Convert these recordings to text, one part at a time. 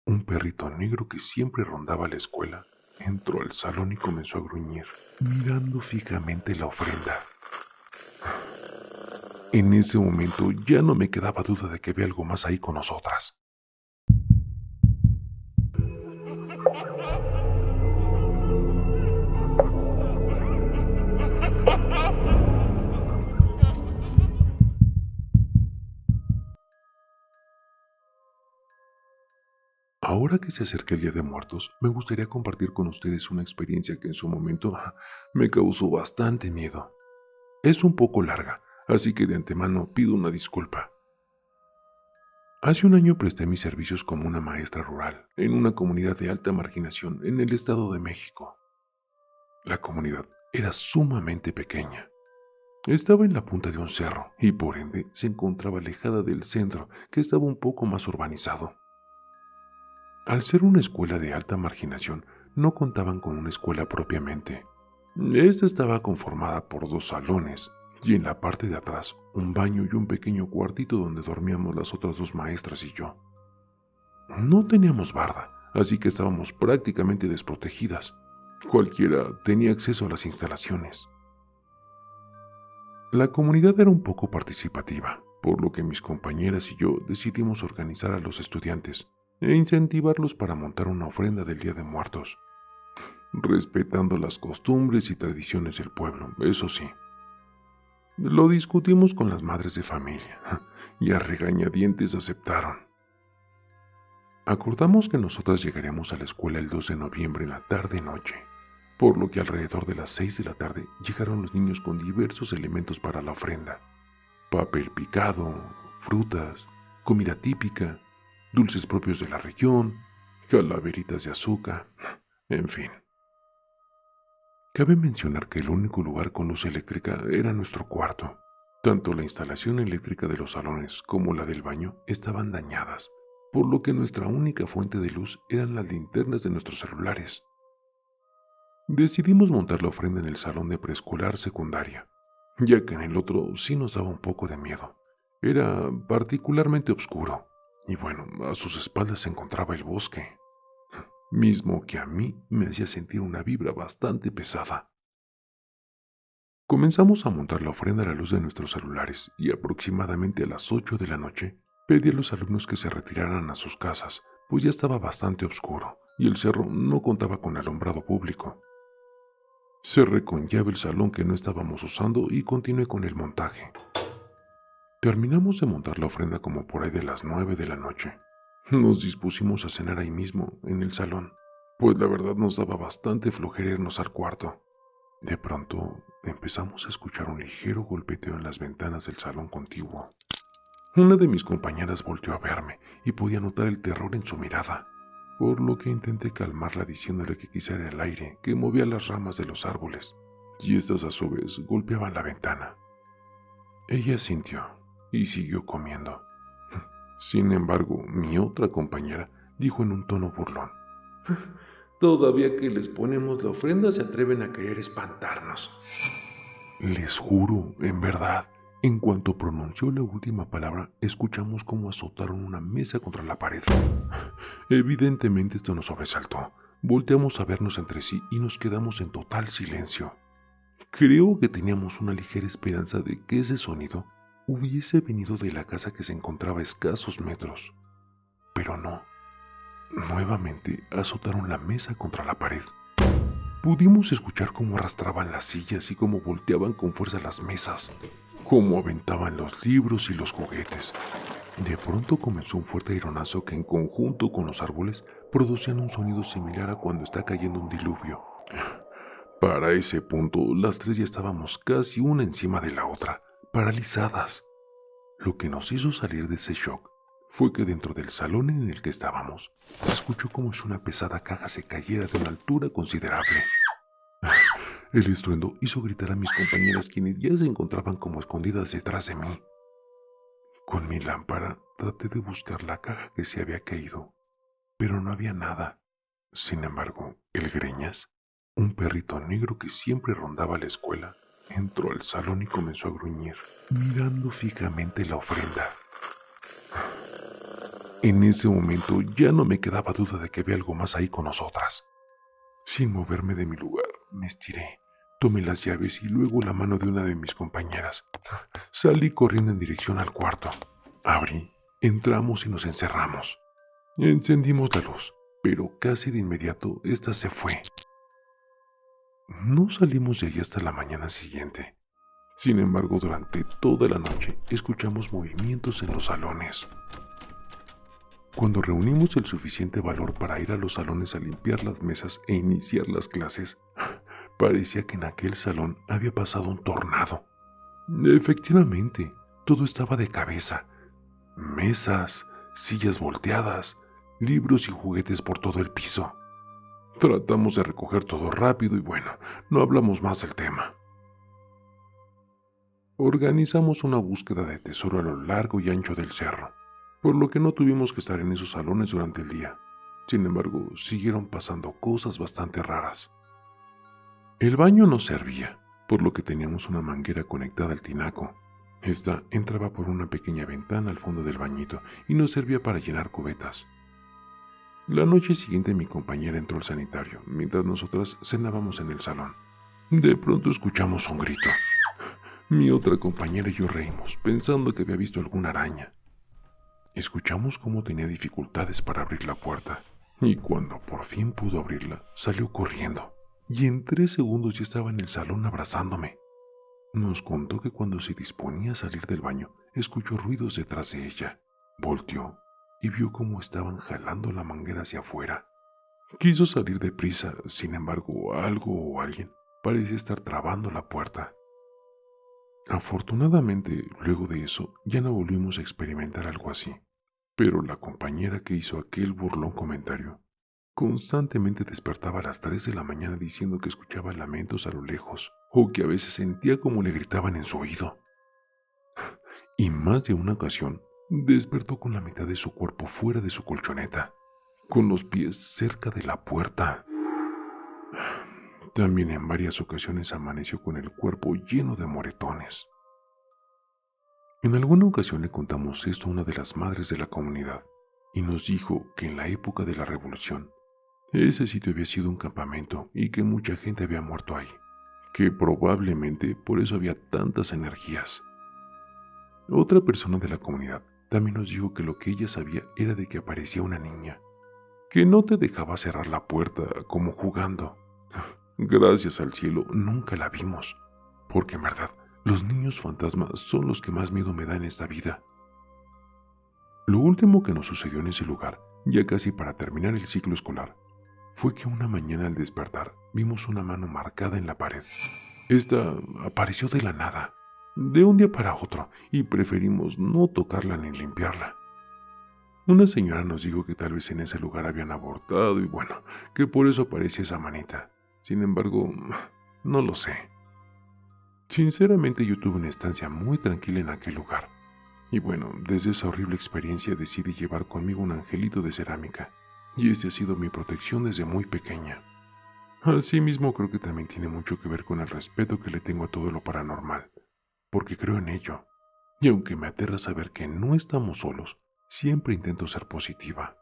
Un perrito negro que siempre rondaba la escuela entró al salón y comenzó a gruñir, mirando fijamente la ofrenda. En ese momento ya no me quedaba duda de que había algo más ahí con nosotras. Ahora que se acerca el Día de Muertos, me gustaría compartir con ustedes una experiencia que en su momento me causó bastante miedo. Es un poco larga, así que de antemano pido una disculpa. Hace un año presté mis servicios como una maestra rural en una comunidad de alta marginación en el Estado de México. La comunidad era sumamente pequeña. Estaba en la punta de un cerro y por ende se encontraba alejada del centro, que estaba un poco más urbanizado. Al ser una escuela de alta marginación, no contaban con una escuela propiamente. Esta estaba conformada por 2 salones y en la parte de atrás un baño y un pequeño cuartito donde dormíamos las otras 2 maestras y yo. No teníamos barda, así que estábamos prácticamente desprotegidas. Cualquiera tenía acceso a las instalaciones. La comunidad era un poco participativa, por lo que mis compañeras y yo decidimos organizar a los estudiantes e incentivarlos para montar una ofrenda del Día de Muertos, respetando las costumbres y tradiciones del pueblo, eso sí. Lo discutimos con las madres de familia y a regañadientes aceptaron. Acordamos que nosotras llegaríamos a la escuela el 2 de noviembre en la tarde-noche, por lo que alrededor de las 6 de la tarde llegaron los niños con diversos elementos para la ofrenda: papel picado, frutas, comida típica, dulces propios de la región, calaveritas de azúcar, en fin. Cabe mencionar que el único lugar con luz eléctrica era nuestro cuarto. Tanto la instalación eléctrica de los salones como la del baño estaban dañadas, por lo que nuestra única fuente de luz eran las linternas de nuestros celulares. Decidimos montar la ofrenda en el salón de preescolar secundaria, ya que en el otro sí nos daba un poco de miedo. Era particularmente oscuro, y bueno, a sus espaldas se encontraba el bosque, mismo que a mí me hacía sentir una vibra bastante pesada. Comenzamos a montar la ofrenda a la luz de nuestros celulares y aproximadamente a las 8 de la noche pedí a los alumnos que se retiraran a sus casas, pues ya estaba bastante oscuro y el cerro no contaba con alumbrado público. Cerré con llave el salón que no estábamos usando y continué con el montaje. Terminamos de montar la ofrenda como por ahí de las 9 de la noche. Nos dispusimos a cenar ahí mismo, en el salón, pues la verdad nos daba bastante flojera irnos al cuarto. De pronto empezamos a escuchar un ligero golpeteo en las ventanas del salón contiguo. Una de mis compañeras volteó a verme y podía notar el terror en su mirada, por lo que intenté calmarla diciéndole que quizá era el aire que movía las ramas de los árboles, y estas a su vez golpeaban la ventana. Ella sintió y siguió comiendo. Sin embargo, mi otra compañera dijo en un tono burlón: «Todavía que les ponemos la ofrenda se atreven a querer espantarnos». Les juro, en verdad, en cuanto pronunció la última palabra, escuchamos cómo azotaron una mesa contra la pared. Evidentemente esto nos sobresaltó. Volteamos a vernos entre sí y nos quedamos en total silencio. Creo que teníamos una ligera esperanza de que ese sonido hubiese venido de la casa que se encontraba a escasos metros. Pero no. Nuevamente azotaron la mesa contra la pared. Pudimos escuchar cómo arrastraban las sillas y cómo volteaban con fuerza las mesas, cómo aventaban los libros y los juguetes. De pronto comenzó un fuerte aironazo que en conjunto con los árboles producían un sonido similar a cuando está cayendo un diluvio. Para ese punto, las 3 ya estábamos casi una encima de la otra, paralizadas. Lo que nos hizo salir de ese shock fue que dentro del salón en el que estábamos, se escuchó como si una pesada caja se cayera de una altura considerable. El estruendo hizo gritar a mis compañeras, quienes ya se encontraban como escondidas detrás de mí. Con mi lámpara traté de buscar la caja que se había caído, pero no había nada. Sin embargo, el Greñas, un perrito negro que siempre rondaba la escuela, entró al salón y comenzó a gruñir, mirando fijamente la ofrenda. En ese momento ya no me quedaba duda de que había algo más ahí con nosotras. Sin moverme de mi lugar, me estiré, tomé las llaves y luego la mano de una de mis compañeras. Salí corriendo en dirección al cuarto. Abrí, entramos y nos encerramos. Encendimos la luz, pero casi de inmediato esta se fue. No salimos de allí hasta la mañana siguiente. Sin embargo, durante toda la noche escuchamos movimientos en los salones. Cuando reunimos el suficiente valor para ir a los salones a limpiar las mesas e iniciar las clases, parecía que en aquel salón había pasado un tornado. Efectivamente, todo estaba de cabeza. Mesas, sillas volteadas, libros y juguetes por todo el piso. Tratamos de recoger todo rápido y bueno, no hablamos más del tema. Organizamos una búsqueda de tesoro a lo largo y ancho del cerro, por lo que no tuvimos que estar en esos salones durante el día. Sin embargo, siguieron pasando cosas bastante raras. El baño no servía, por lo que teníamos una manguera conectada al tinaco. Esta entraba por una pequeña ventana al fondo del bañito y nos servía para llenar cubetas. La noche siguiente mi compañera entró al sanitario, mientras nosotras cenábamos en el salón. De pronto escuchamos un grito. Mi otra compañera y yo reímos, pensando que había visto alguna araña. Escuchamos cómo tenía dificultades para abrir la puerta, y cuando por fin pudo abrirla, salió corriendo, y en 3 segundos ya estaba en el salón abrazándome. Nos contó que cuando se disponía a salir del baño, escuchó ruidos detrás de ella. Volteó y vio cómo estaban jalando la manguera hacia afuera. Quiso salir deprisa, sin embargo, algo o alguien parecía estar trabando la puerta. Afortunadamente, luego de eso, ya no volvimos a experimentar algo así. Pero la compañera que hizo aquel burlón comentario constantemente despertaba a las 3 de la mañana diciendo que escuchaba lamentos a lo lejos o que a veces sentía como le gritaban en su oído. Y más de una ocasión, despertó con la mitad de su cuerpo fuera de su colchoneta, con los pies cerca de la puerta. También en varias ocasiones amaneció con el cuerpo lleno de moretones. En alguna ocasión le contamos esto a una de las madres de la comunidad y nos dijo que en la época de la revolución ese sitio había sido un campamento y que mucha gente había muerto ahí, que probablemente por eso había tantas energías. Otra persona de la comunidad también nos dijo que lo que ella sabía era de que aparecía una niña, que no te dejaba cerrar la puerta como jugando. Gracias al cielo nunca la vimos, porque en verdad los niños fantasmas son los que más miedo me dan en esta vida. Lo último que nos sucedió en ese lugar, ya casi para terminar el ciclo escolar, fue que una mañana al despertar vimos una mano marcada en la pared. Esta apareció de la nada, de un día para otro, y preferimos no tocarla ni limpiarla. Una señora nos dijo que tal vez en ese lugar habían abortado y bueno, que por eso aparecía esa manita. Sin embargo, no lo sé. Sinceramente yo tuve una estancia muy tranquila en aquel lugar. Y bueno, desde esa horrible experiencia decidí llevar conmigo un angelito de cerámica. Y este ha sido mi protección desde muy pequeña. Asimismo creo que también tiene mucho que ver con el respeto que le tengo a todo lo paranormal, porque creo en ello. Y aunque me aterra saber que no estamos solos, siempre intento ser positiva.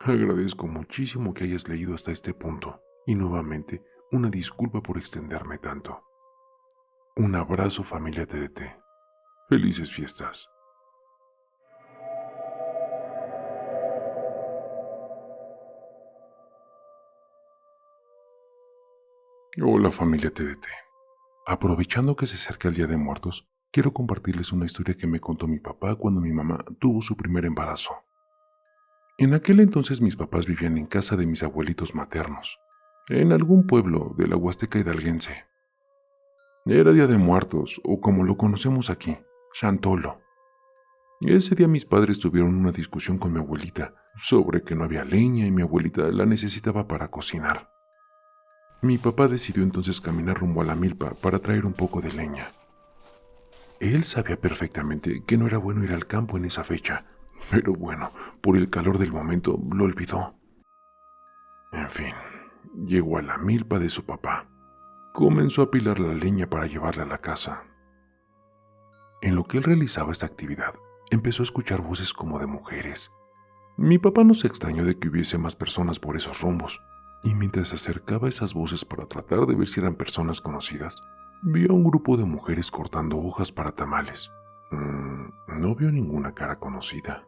Agradezco muchísimo que hayas leído hasta este punto, y nuevamente, una disculpa por extenderme tanto. Un abrazo, familia TDT. Felices fiestas. Hola, familia TDT. Aprovechando que se acerca el Día de Muertos, quiero compartirles una historia que me contó mi papá cuando mi mamá tuvo su primer embarazo. En aquel entonces mis papás vivían en casa de mis abuelitos maternos, en algún pueblo de la Huasteca hidalguense. Era Día de Muertos, o como lo conocemos aquí, Chantolo. Ese día mis padres tuvieron una discusión con mi abuelita sobre que no había leña y mi abuelita la necesitaba para cocinar. Mi papá decidió entonces caminar rumbo a la milpa para traer un poco de leña. Él sabía perfectamente que no era bueno ir al campo en esa fecha, pero bueno, por el calor del momento lo olvidó. En fin, llegó a la milpa de su papá. Comenzó a apilar la leña para llevarla a la casa. En lo que él realizaba esta actividad, empezó a escuchar voces como de mujeres, Mi papá no se extrañó de que hubiese más personas por esos rumbos, y mientras se acercaba a esas voces para tratar de ver si eran personas conocidas, vio a un grupo de mujeres cortando hojas para tamales. No vio ninguna cara conocida.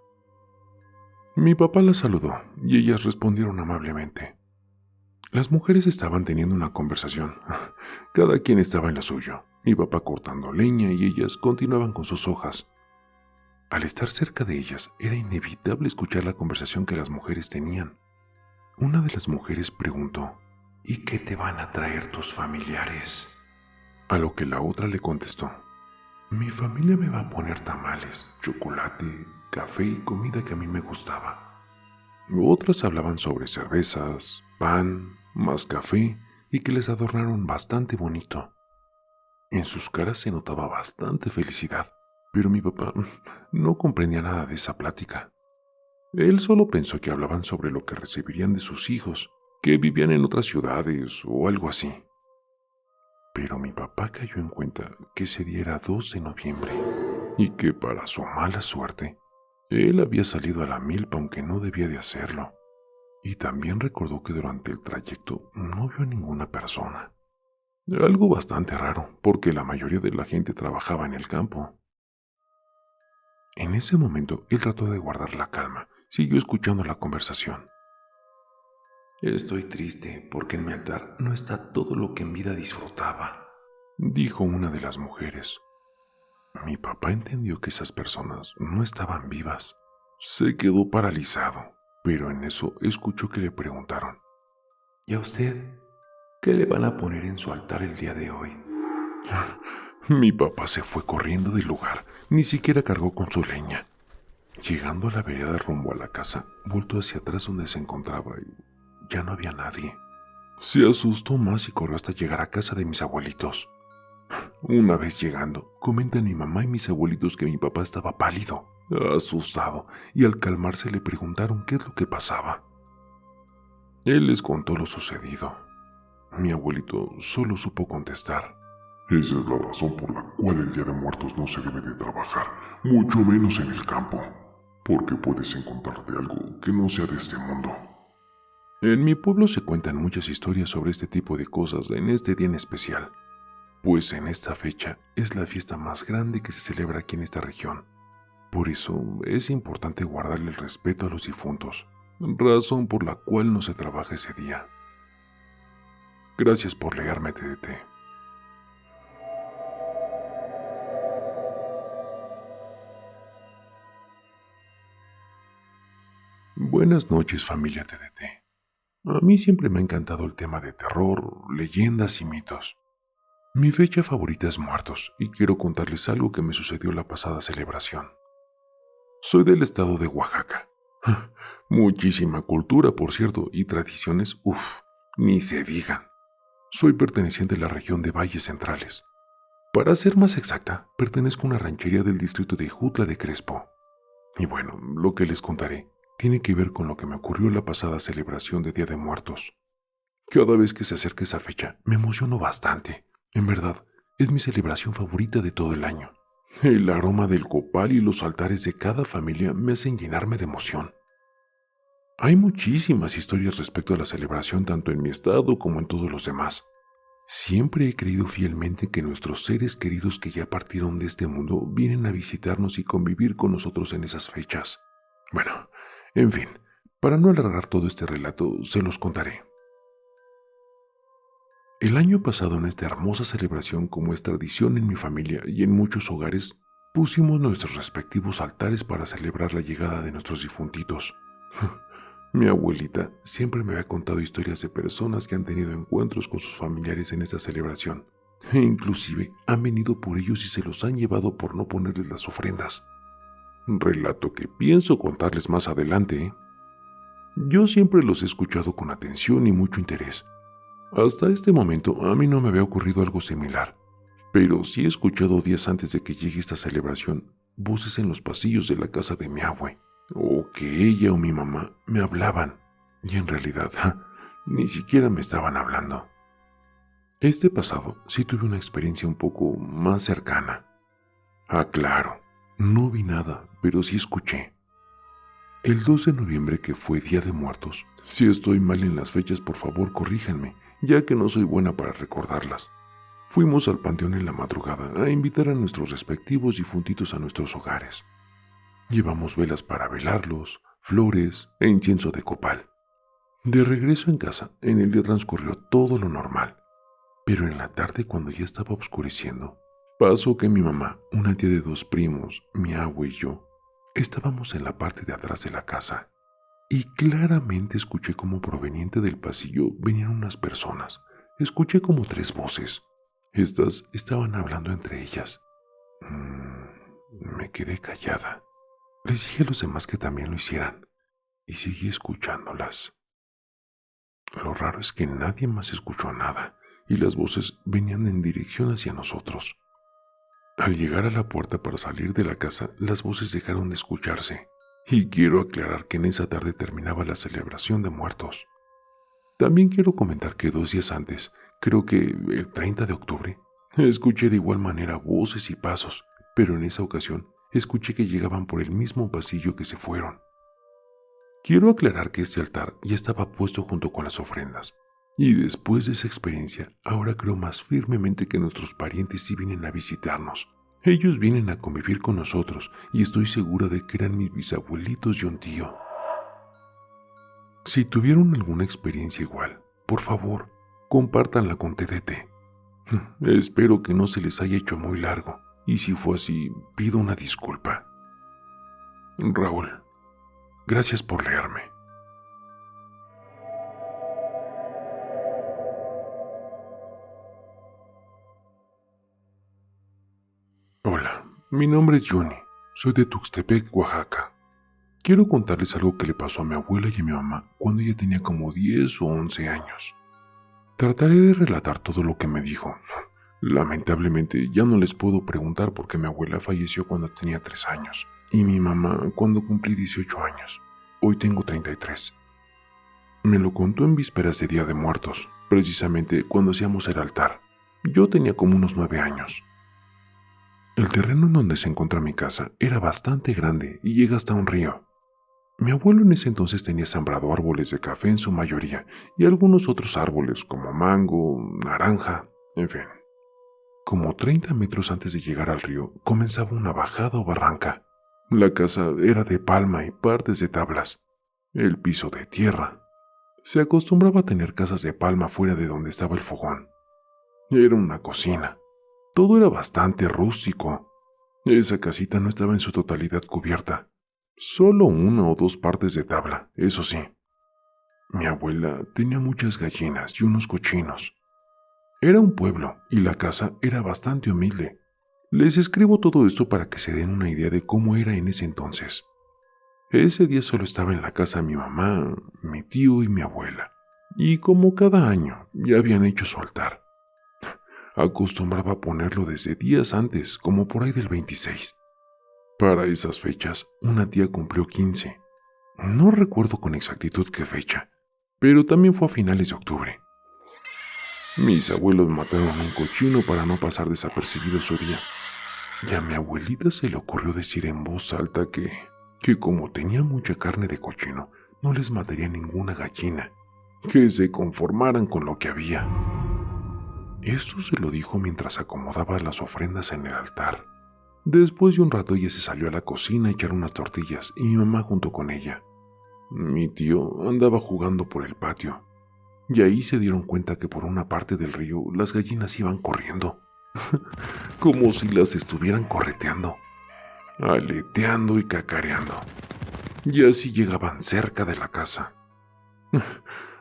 Mi papá las saludó y ellas respondieron amablemente. Las mujeres estaban teniendo una conversación. Cada quien estaba en lo suyo. Mi papá cortando leña y ellas continuaban con sus hojas. Al estar cerca de ellas, era inevitable escuchar la conversación que las mujeres tenían. Una de las mujeres preguntó, ¿y qué te van a traer tus familiares? A lo que la otra le contestó, mi familia me va a poner tamales, chocolate, café y comida que a mí me gustaba. Otras hablaban sobre cervezas, pan, más café y que les adornaron bastante bonito. En sus caras se notaba bastante felicidad, pero mi papá no comprendía nada de esa plática. Él solo pensó que hablaban sobre lo que recibirían de sus hijos, que vivían en otras ciudades o algo así. Pero mi papá cayó en cuenta que ese día era 2 de noviembre y que para su mala suerte, él había salido a la milpa aunque no debía de hacerlo. Y también recordó que durante el trayecto no vio a ninguna persona. Algo bastante raro, porque la mayoría de la gente trabajaba en el campo. En ese momento, él trató de guardar la calma. Siguió escuchando la conversación. Estoy triste porque en mi altar no está todo lo que en vida disfrutaba, dijo una de las mujeres. Mi papá entendió que esas personas no estaban vivas. Se quedó paralizado, pero en eso escuchó que le preguntaron, ¿y a usted qué le van a poner en su altar el día de hoy? Mi papá se fue corriendo del lugar, ni siquiera cargó con su leña. Llegando a la vereda rumbo a la casa, voltó hacia atrás donde se encontraba y ya no había nadie. Se asustó más y corrió hasta llegar a casa de mis abuelitos. Una vez llegando, comentan mi mamá y mis abuelitos que mi papá estaba pálido, asustado, y al calmarse le preguntaron qué es lo que pasaba. Él les contó lo sucedido. Mi abuelito solo supo contestar. Esa es la razón por la cual el Día de Muertos no se debe de trabajar, mucho menos en el campo, porque puedes encontrarte algo que no sea de este mundo. En mi pueblo se cuentan muchas historias sobre este tipo de cosas en este día en especial, pues en esta fecha es la fiesta más grande que se celebra aquí en esta región. Por eso es importante guardarle el respeto a los difuntos, razón por la cual no se trabaja ese día. Gracias por leerme, TDT. Buenas noches, familia TDT. A mí siempre me ha encantado el tema de terror, leyendas y mitos. Mi fecha favorita es Muertos y quiero contarles algo que me sucedió la pasada celebración. Soy del estado de Oaxaca. Muchísima cultura, por cierto, y tradiciones, ni se digan. Soy perteneciente a la región de Valles Centrales. Para ser más exacta, pertenezco a una ranchería del distrito de Jutla de Crespo. Y bueno, lo que les contaré tiene que ver con lo que me ocurrió en la pasada celebración de Día de Muertos. Cada vez que se acerca esa fecha, me emociono bastante. En verdad, es mi celebración favorita de todo el año. El aroma del copal y los altares de cada familia me hacen llenarme de emoción. Hay muchísimas historias respecto a la celebración tanto en mi estado como en todos los demás. Siempre he creído fielmente que nuestros seres queridos que ya partieron de este mundo vienen a visitarnos y convivir con nosotros en esas fechas. Bueno, en fin, para no alargar todo este relato, se los contaré. El año pasado en esta hermosa celebración, como es tradición en mi familia y en muchos hogares, pusimos nuestros respectivos altares para celebrar la llegada de nuestros difuntitos. Mi abuelita siempre me había contado historias de personas que han tenido encuentros con sus familiares en esta celebración, e inclusive han venido por ellos y se los han llevado por no ponerles las ofrendas. Relato que pienso contarles más adelante, ¿eh? Yo siempre los he escuchado con atención y mucho interés. Hasta este momento a mí no me había ocurrido algo similar, pero sí he escuchado días antes de que llegue esta celebración voces en los pasillos de la casa de mi abue, o que ella o mi mamá me hablaban, y en realidad ni siquiera me estaban hablando. Este pasado sí tuve una experiencia un poco más cercana. Claro, no vi nada, pero sí escuché. El 2 de noviembre, que fue Día de Muertos. Si estoy mal en las fechas, por favor corríjanme, ya que no soy buena para recordarlas. Fuimos al panteón en la madrugada a invitar a nuestros respectivos difuntitos a nuestros hogares. Llevamos velas para velarlos, flores e incienso de copal. De regreso en casa, en el día transcurrió todo lo normal, pero en la tarde, cuando ya estaba oscureciendo, pasó que mi mamá, una tía de 2 primos, mi abuelo y yo, estábamos en la parte de atrás de la casa, y claramente escuché como proveniente del pasillo venían unas personas. Escuché como 3 voces. Estas estaban hablando entre ellas. Me quedé callada. Les dije a los demás que también lo hicieran, y seguí escuchándolas. Lo raro es que nadie más escuchó nada, y las voces venían en dirección hacia nosotros. Al llegar a la puerta para salir de la casa, las voces dejaron de escucharse, y quiero aclarar que en esa tarde terminaba la celebración de muertos. También quiero comentar que 2 días antes, creo que el 30 de octubre, escuché de igual manera voces y pasos, pero en esa ocasión escuché que llegaban por el mismo pasillo que se fueron. Quiero aclarar que este altar ya estaba puesto junto con las ofrendas, y después de esa experiencia, ahora creo más firmemente que nuestros parientes sí vienen a visitarnos. Ellos vienen a convivir con nosotros, y estoy segura de que eran mis bisabuelitos y un tío. Si tuvieron alguna experiencia igual, por favor, compártanla con TDT. Espero que no se les haya hecho muy largo, y si fue así, pido una disculpa. Raúl, gracias por leerme. Hola, mi nombre es Johnny. Soy de Tuxtepec, Oaxaca. Quiero contarles algo que le pasó a mi abuela y a mi mamá cuando ella tenía como 10 o 11 años. Trataré de relatar todo lo que me dijo. Lamentablemente ya no les puedo preguntar porque mi abuela falleció cuando tenía 3 años y mi mamá cuando cumplí 18 años. Hoy tengo 33. Me lo contó en vísperas de Día de Muertos, precisamente cuando hacíamos el altar. Yo tenía como unos 9 años. El terreno en donde se encuentra mi casa era bastante grande y llega hasta un río. Mi abuelo en ese entonces tenía sembrado árboles de café en su mayoría y algunos otros árboles como mango, naranja, en fin. Como 30 metros antes de llegar al río comenzaba una bajada o barranca. La casa era de palma y partes de tablas, el piso de tierra. Se acostumbraba a tener casas de palma fuera de donde estaba el fogón. Era una cocina. Todo era bastante rústico. Esa casita no estaba en su totalidad cubierta. Solo 1 o 2 partes de tabla, eso sí. Mi abuela tenía muchas gallinas y unos cochinos. Era un pueblo y la casa era bastante humilde. Les escribo todo esto para que se den una idea de cómo era en ese entonces. Ese día solo estaba en la casa mi mamá, mi tío y mi abuela. Y como cada año ya habían hecho su altar. Acostumbraba a ponerlo desde días antes, como por ahí del 26. Para esas fechas, una tía cumplió 15. No recuerdo con exactitud qué fecha, pero también fue a finales de octubre. Mis abuelos mataron un cochino para no pasar desapercibido su día. Y a mi abuelita se le ocurrió decir en voz alta que como tenía mucha carne de cochino, no les mataría ninguna gallina, que se conformaran con lo que había. Esto se lo dijo mientras acomodaba las ofrendas en el altar. Después de un rato ella se salió a la cocina a echar unas tortillas y mi mamá junto con ella. Mi tío andaba jugando por el patio y ahí se dieron cuenta que por una parte del río las gallinas iban corriendo, como si las estuvieran correteando, aleteando y cacareando. Y así llegaban cerca de la casa.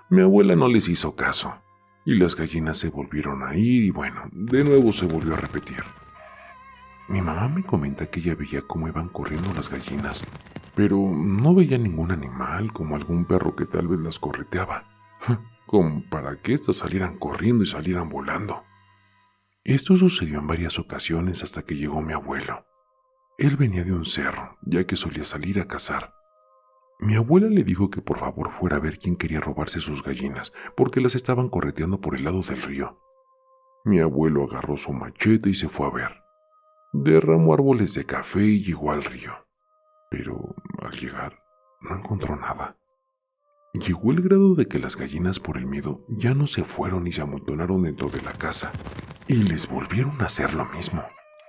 Mi abuela no les hizo caso y las gallinas se volvieron a ir y bueno, de nuevo se volvió a repetir. Mi mamá me comenta que ella veía cómo iban corriendo las gallinas, pero no veía ningún animal como algún perro que tal vez las correteaba, como para que éstas salieran corriendo y salieran volando. Esto sucedió en varias ocasiones hasta que llegó mi abuelo. Él venía de un cerro, ya que solía salir a cazar. Mi abuela le dijo que por favor fuera a ver quién quería robarse sus gallinas, porque las estaban correteando por el lado del río. Mi abuelo agarró su machete y se fue a ver. Derramó árboles de café y llegó al río. Pero al llegar, no encontró nada. Llegó el grado de que las gallinas por el miedo ya no se fueron y se amontonaron dentro de la casa, y les volvieron a hacer lo mismo.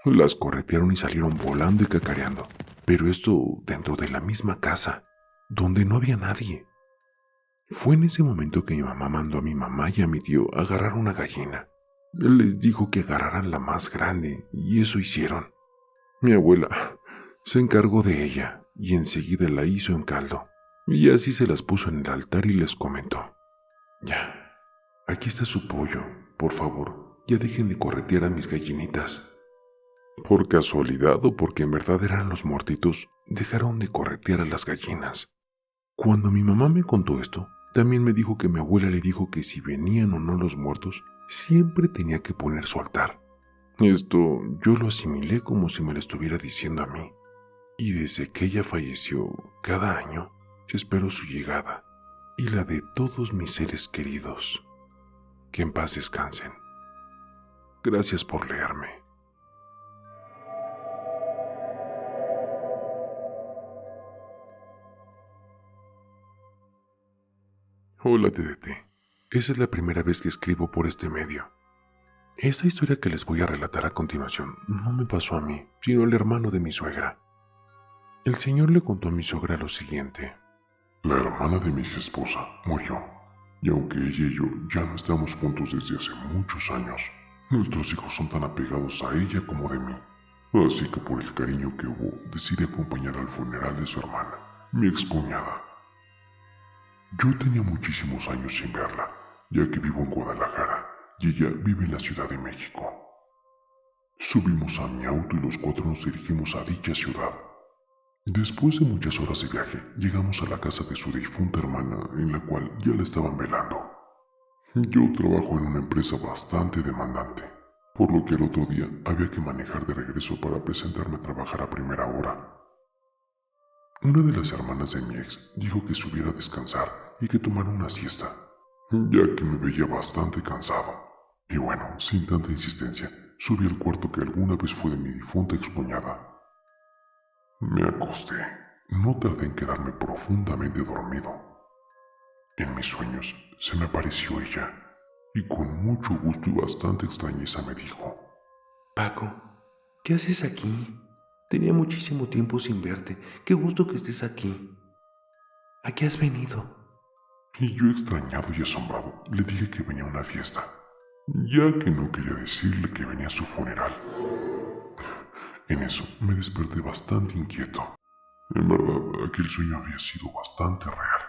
Las corretearon y salieron volando y cacareando, pero esto dentro de la misma casa, donde no había nadie. Fue en ese momento que mi mamá mandó a mi mamá y a mi tío a agarrar una gallina. Les dijo que agarraran la más grande, y eso hicieron. Mi abuela se encargó de ella y enseguida la hizo en caldo, y así se las puso en el altar y les comentó: ya, aquí está su pollo, por favor, ya dejen de corretear a mis gallinitas. Por casualidad o porque en verdad eran los muertitos, dejaron de corretear a las gallinas. Cuando mi mamá me contó esto, también me dijo que mi abuela le dijo que si venían o no los muertos, siempre tenía que poner su altar. Esto yo lo asimilé como si me lo estuviera diciendo a mí, y desde que ella falleció, cada año espero su llegada y la de todos mis seres queridos. Que en paz descansen. Gracias por leerme. Hola TDT, esa es la primera vez que escribo por este medio. Esta historia que les voy a relatar a continuación no me pasó a mí, sino al hermano de mi suegra. El señor le contó a mi suegra lo siguiente: la hermana de mi esposa murió, y aunque ella y yo ya no estamos juntos desde hace muchos años, nuestros hijos son tan apegados a ella como de mí. Así que por el cariño que hubo, decidí acompañar al funeral de su hermana, mi excuñada. Yo tenía muchísimos años sin verla, ya que vivo en Guadalajara y ella vive en la Ciudad de México. Subimos a mi auto y los cuatro nos dirigimos a dicha ciudad. Después de muchas horas de viaje, llegamos a la casa de su difunta hermana, en la cual ya la estaban velando. Yo trabajo en una empresa bastante demandante, por lo que el otro día había que manejar de regreso para presentarme a trabajar a primera hora. Una de las hermanas de mi ex dijo que subiera a descansar y que tomara una siesta, ya que me veía bastante cansado. Y bueno, sin tanta insistencia, subí al cuarto que alguna vez fue de mi difunta excuñada. Me acosté. No tardé en quedarme profundamente dormido. En mis sueños se me apareció ella, y con mucho gusto y bastante extrañeza me dijo: Paco, ¿qué haces aquí? Tenía muchísimo tiempo sin verte. Qué gusto que estés aquí. ¿A qué has venido? Y yo, extrañado y asombrado, le dije que venía a una fiesta, ya que no quería decirle que venía a su funeral. En eso me desperté bastante inquieto. En verdad, aquel sueño había sido bastante real.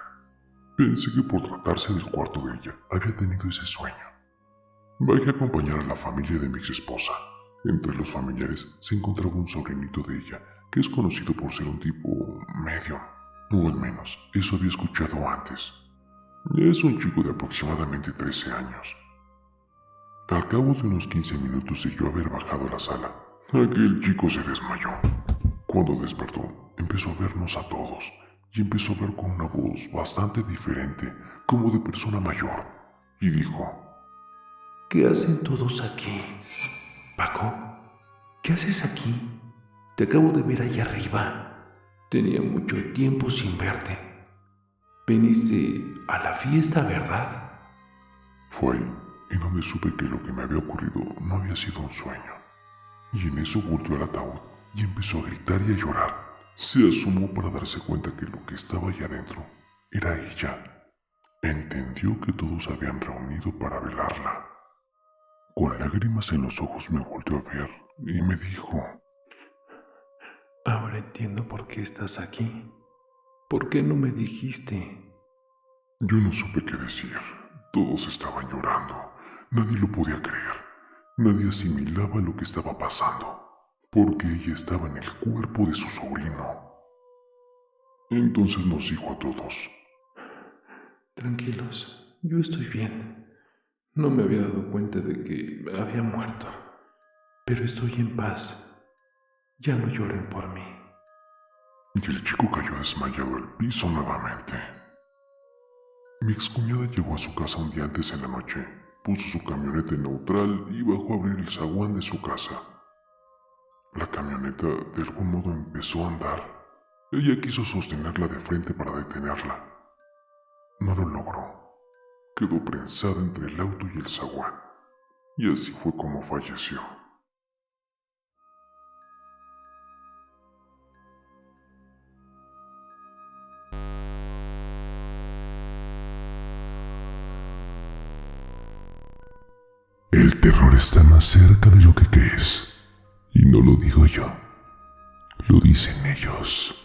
Pensé que por tratarse del cuarto de ella, había tenido ese sueño. Bajé a acompañar a la familia de mi ex esposa. Entre los familiares se encontraba un sobrinito de ella, que es conocido por ser un tipo medium, o al menos eso había escuchado antes. Es un chico de aproximadamente 13 años. Al cabo de unos 15 minutos de yo haber bajado a la sala, aquel chico se desmayó. Cuando despertó, empezó a vernos a todos y empezó a hablar con una voz bastante diferente, como de persona mayor, y dijo: ¿qué hacen todos aquí? Paco, ¿qué haces aquí? Te acabo de ver ahí arriba. Tenía mucho tiempo sin verte. Viniste a la fiesta, ¿verdad? Fue ahí en donde supe que lo que me había ocurrido no había sido un sueño. Y en eso volteó al ataúd y empezó a gritar y a llorar. Se asomó para darse cuenta que lo que estaba allá adentro era ella. Entendió que todos se habían reunido para velarla. Con lágrimas en los ojos me volteó a ver y me dijo: ahora entiendo por qué estás aquí. ¿Por qué no me dijiste? Yo no supe qué decir. Todos estaban llorando. Nadie lo podía creer. Nadie asimilaba lo que estaba pasando, porque ella estaba en el cuerpo de su sobrino. Entonces nos dijo a todos: tranquilos, yo estoy bien. No me había dado cuenta de que había muerto, pero estoy en paz. Ya no lloren por mí. Y el chico cayó desmayado al piso nuevamente. Mi excuñada llegó a su casa un día antes en la noche, puso su camioneta en neutral y bajó a abrir el zaguán de su casa. La camioneta de algún modo empezó a andar. Ella quiso sostenerla de frente para detenerla. No lo logró. Quedó prensada entre el auto y el zaguán. Y así fue como falleció. El terror está más cerca de lo que crees. Y no lo digo yo. Lo dicen ellos.